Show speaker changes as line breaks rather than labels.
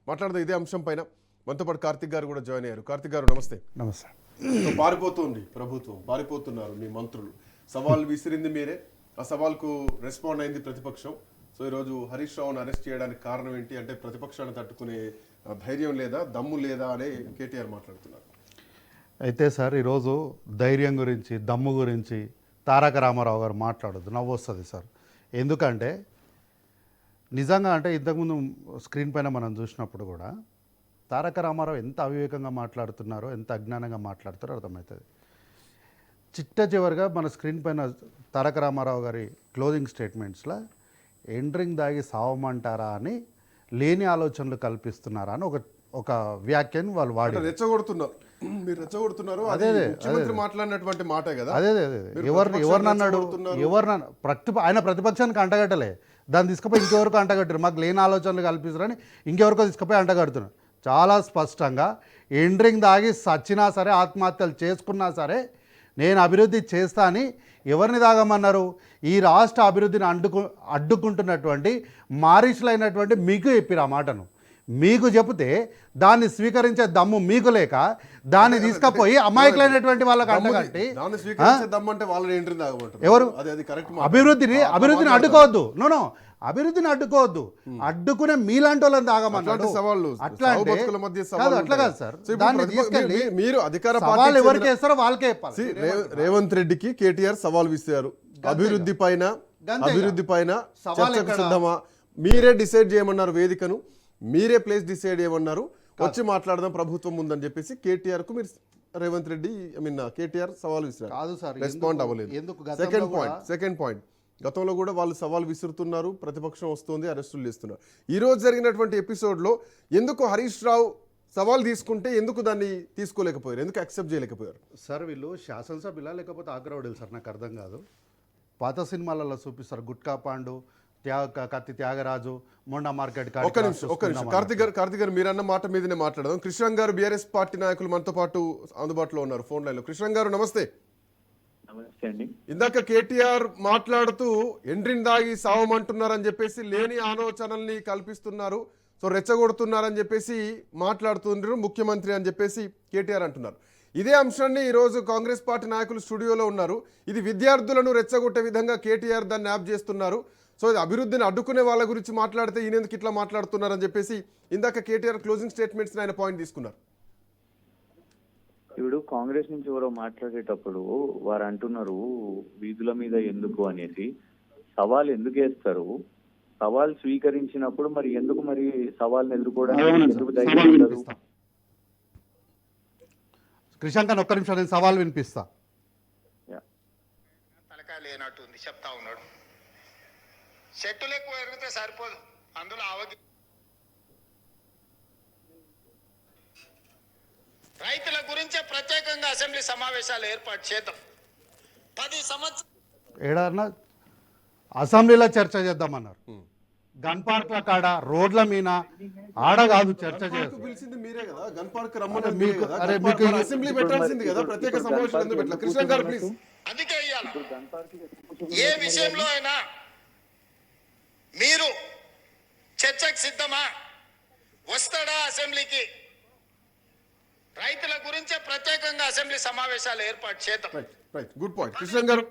మాట్లాడదాం ఇదే అంశం పైన. మనతో పాటు కార్తిక్ గారు కూడా జాయిన్ అయ్యారు. కార్తిక్ గారు నమస్తే.
నమస్తే.
సో పారిపోతుంది ప్రభుత్వం, పారిపోతున్నారు మీ మంత్రులు. సవాల్ విసిరింది మీరే, ఆ సవాల్కు రెస్పాండ్ అయింది ప్రతిపక్షం. సో ఈరోజు హరీష్ రావును అరెస్ట్ చేయడానికి కారణం ఏంటి అంటే ప్రతిపక్షాన్ని తట్టుకునే ధైర్యం లేదా, దమ్ము లేదా అని కేటీఆర్ మాట్లాడుతున్నారు.
అయితే సార్ ఈరోజు ధైర్యం గురించి, దమ్ము గురించి తారక రామారావు గారు మాట్లాడొద్దు, నవ్వు వస్తుంది సార్. ఎందుకంటే నిజంగా అంటే ఇంతకుముందు స్క్రీన్ పైన మనం చూసినప్పుడు కూడా తారక రామారావు ఎంత అవివేకంగా మాట్లాడుతున్నారో, ఎంత అజ్ఞానంగా మాట్లాడుతారో అర్థమవుతుంది. చిట్ట చివరిగా మన స్క్రీన్ పైన తారక రామారావు గారి క్లోజింగ్ స్టేట్మెంట్స్లో ఎండ్రింగ్ దాగి సావమంటారా అని, లేని ఆలోచనలు కల్పిస్తున్నారా అని ఒక వ్యాఖ్యను వాళ్ళు వాడి
రెచ్చగొడుతున్నారు. మీరు రెచ్చగొడుతున్నారు, అదే ముఖ్యమంత్రి మాట్లాడినటువంటి మాటే కదా.
అదే ఎవరినన్నాడు, ఆయన ప్రతిపక్షానికి అంటగట్టలే, దాన్ని తీసుకుపోయి ఇంకెవరికో అంటగట్టారు. మాకు లేని ఆలోచనలు కల్పిస్తారని ఇంకెవరికో తీసుకుపోయి అంటగడుతున్నారు. చాలా స్పష్టంగా ఎండ్రింగ్ దాగి సచ్చినా సరే, ఆత్మహత్యలు చేసుకున్నా సరే నేను అభివృద్ధి చేస్తా అని ఎవరిని దాగమన్నారు? ఈ రాష్ట్ర అభివృద్ధిని అడ్డుకుంటున్నటువంటి మారిషులైనటువంటి మీకు చెప్పిరు ఆ మాటను. మీకు చెబితే దాన్ని స్వీకరించే దమ్ము మీకు లేక దాన్ని తీసుకుపోయి అమాయకులైనటువంటి వాళ్ళకి అంటగట్టి ఎవరు అభివృద్ధిని అడ్డుకోవద్దు. నో అభివృద్ధిని అడ్డుకోవద్దు, అడ్డుకునే మీలాంటి వాళ్ళని తాగమన్నాడు. అట్లా కాదు సార్. దాన్ని తీసుకెళ్ళి
మీరు అధికార
సవాల్ ఎవరికి వేస్తారో వాళ్ళకే చెప్పాలి.
రేవంత్ రెడ్డికి కేటీఆర్ సవాల్ విసిరారు. అభివృద్ధి పైన చర్చకు సిద్ధమా? మీరే డిసైడ్ చేయమన్నారు వేదికను, మీరే ప్లేస్ డిసైడ్ చేయమన్నారు, వచ్చి మాట్లాడదాం ప్రభుత్వం ఉందని చెప్పేసి కేటీఆర్ కు మీరు రేవంత్ రెడ్డి కేటీఆర్ సవాల్ విసిరారు.
కాదు సార్,
రెస్పాండ్ అవ్వలేదు. సెకండ్ పాయింట్ గతంలో కూడా వాళ్ళు సవాల్ విసురుతున్నారు, ప్రతిపక్షం వస్తుంది, అరెస్టులు చేస్తున్నారు. ఈ రోజు జరిగినటువంటి ఎపిసోడ్లో ఎందుకు హరీష్ రావు సవాల్ తీసుకుంటే ఎందుకు దాన్ని తీసుకోలేకపోయారు, ఎందుకు యాక్సెప్ట్ చేయలేకపోయారు?
సార్ వీళ్ళు శాసనసభ్యులా లేకపోతే ఆగ్రవడేలు సార్, నాకు అర్థం కాదు. పాత సినిమాలలో చూపిస్తారు, గుట్కా పాండు, కత్తి త్యాగరాజు, మొండా మార్కెట్.
ఒక్క నిమిషం కార్తిక్ గారు మీరన్న మాట మీదనే మాట్లాడదాం. కృష్ణ గారు బీఆర్ఎస్ పార్టీ నాయకులు మనతో పాటు అందుబాటులో ఉన్నారు ఫోన్ లైన్ లో. కృష్ణ గారు నమస్తే. ఇందాక కేటీఆర్ మాట్లాడుతూ ఎండ్రిన్ దాగి సావమంటున్నారని చెప్పేసి, లేని ఆలోచనల్ని కల్పిస్తున్నారు, సో రెచ్చగొడుతున్నారని చెప్పేసి మాట్లాడుతున్నారు ముఖ్యమంత్రి అని చెప్పేసి కేటీఆర్ అంటున్నారు. ఇదే అంశాన్ని ఈరోజు కాంగ్రెస్ పార్టీ నాయకులు స్టూడియోలో ఉన్నారు. ఇది విద్యార్థులను రెచ్చగొట్టే విధంగా కేటీఆర్ దాన్ని యాప్ చేస్తున్నారు, సో ఇది అభివృద్ధిని అడ్డుకునే వాళ్ళ గురించి మాట్లాడితే ఈయనెందుకు ఇట్లా మాట్లాడుతున్నారని చెప్పేసి ఇందాక కేటీఆర్ క్లోజింగ్ స్టేట్మెంట్స్ ఆయన పాయింట్ తీసుకున్నారు.
ఇప్పుడు కాంగ్రెస్ నుంచి ఎవరో మాట్లాడేటప్పుడు వారు అంటున్నారు వీధుల మీద ఎందుకు అనేసి. సవాల్ ఎందుకు వేస్తారు? సవాల్ స్వీకరించినప్పుడు మరి ఎందుకు సవాల్ని ఎదుర్కోవడానికి ఎందుకు ధైర్యం ఉండదు?
కృషాంక్ ఒక్క నిమిషం, నేను సవాల్ వినిపిస్తా.
తలకాయ లేనట్టుంది చెప్తా ఉన్నాడు. చెట్టులు ఎక్కువ ఎరిగితే సరిపోదు, అందులో రైతుల గురించే ప్రత్యేకంగా అసెంబ్లీ సమావేశాలు ఏర్పాటు చేద్దాం. 10 సంవత్సరాలు
ఏడన్నా అసెంబ్లీలో చర్చ చేద్దామన్నారు. గన్ పార్క్ల కాడ, రోడ్ల మీద ఆడ కాదు చర్చ చేస్తారు.
పిలిచింది మీరే కదా, గన్ పార్క్ రమ్మని అసెంబ్లీ పెట్టాల్సింది కదా, ప్రత్యేక సమావేశం ఎందుకు పెట్టాలి? కృష్ణ గారు ప్లీజ్.
అందుకే ఇయ్యాల ఏ విషయంలో అయినా మీరు చర్చకు సిద్ధమా? వస్తాడా అసెంబ్లీకి? రైతుల గురించే ప్రత్యేకంగా అసెంబ్లీ సమావేశాలు ఏర్పాటు చేద్దాం.
గుడ్ పాయింట్ కృష్ణ గారు.